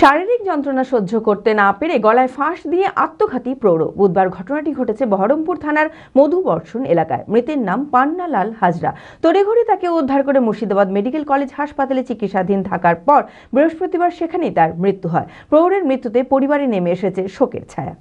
শারীরিক যন্ত্রণা সহ্য করতে না পেরে গলায় ফাঁস দিয়ে আত্মঘাতী প্রৌঢ়। বুধবার ঘটনাটি ঘটেছে বহরমপুর থানার মধুবর্ষণ এলাকায়। মৃতের নাম পান্নালাল হাজরা। তড়িঘড়ি তাকে উদ্ধার করে মুর্শিদাবাদ মেডিকেল কলেজ হাসপাতালে চিকিৎসাধীন থাকার পর বৃহস্পতিবার সেখানেই তার মৃত্যু হয়। প্রৌঢ়ের মৃত্যুতে পরিবারে নেমে এসেছে শোকের ছায়া।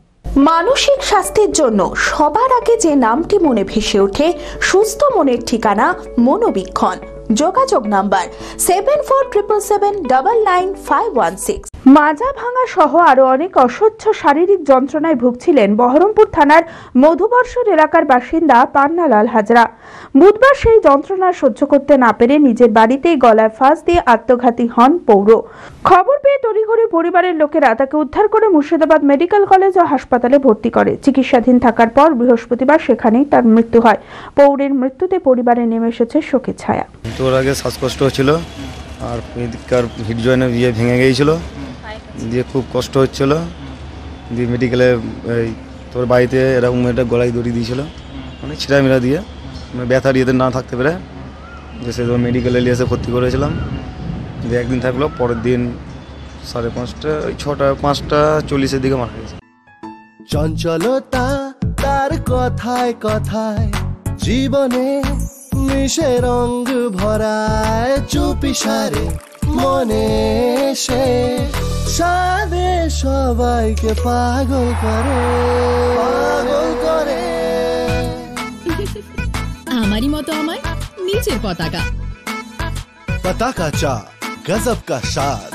মানসিক স্বাস্থ্যের জন্য সবার আগে যে নামটি মনে ভেসে ওঠে, সুস্থ মনের ঠিকানা মনোবীক্ষণ। যোগাযোগ নাম্বার 7477799516। মাজা ভাঙা সহ আরো অনেক অসহ্য শারীরিক যন্ত্রণায় ভুগছিলেন বহরমপুর থানার মধুবর্ষণ এলাকার বাসিন্দা পান্নালাল হাজরা। বুধবার সেই যন্ত্রণা সহ্য করতে না পেরে নিজের বাড়িতেই গলায় ফাঁস দিয়ে আত্মঘাতী হন প্রৌঢ়। খবর পেয়ে তড়িঘড়ি পরিবারের লোকেরা তাকে উদ্ধার করে মুর্শিদাবাদ মেডিকেল কলেজ ও হাসপাতালে ভর্তি করে। চিকিৎসাধীন থাকার পর বৃহস্পতিবার সেখানেই তার মৃত্যু হয়। প্রৌঢ়ের মৃত্যুতে পরিবারে নেমে এসেছে শোকের ছায়া। তোর আগে শ্বাসকষ্ট হচ্ছিল আর এদিককার হিট জয়েন্টে ভেঙে গিয়েছিল, দিয়ে খুব কষ্ট হচ্ছিল। দিয়ে মেডিকেলে তোর বাড়িতে এরকম একটা গলায় দড়ি দিয়েছিল, মানে ছিঁড়ামিড়া দিয়ে, মানে ব্যথার ইয়েতে না থাকতে পেরে যে সে মেডিকেলে নিয়ে এসে ভর্তি করেছিলাম। দিয়ে একদিন থাকলো, পরের দিন 5:30 6টা 5:40 দিকে মারা গেছে। চঞ্চলতা তার কথায় কথায় জীবনে মিশে রঙ ভরায়, চুপি সারে মনে সে সাদে সবাইকে পাগল করে আমারই মতো আমার নিচের পতাকা চা গজব কা স্বাদ।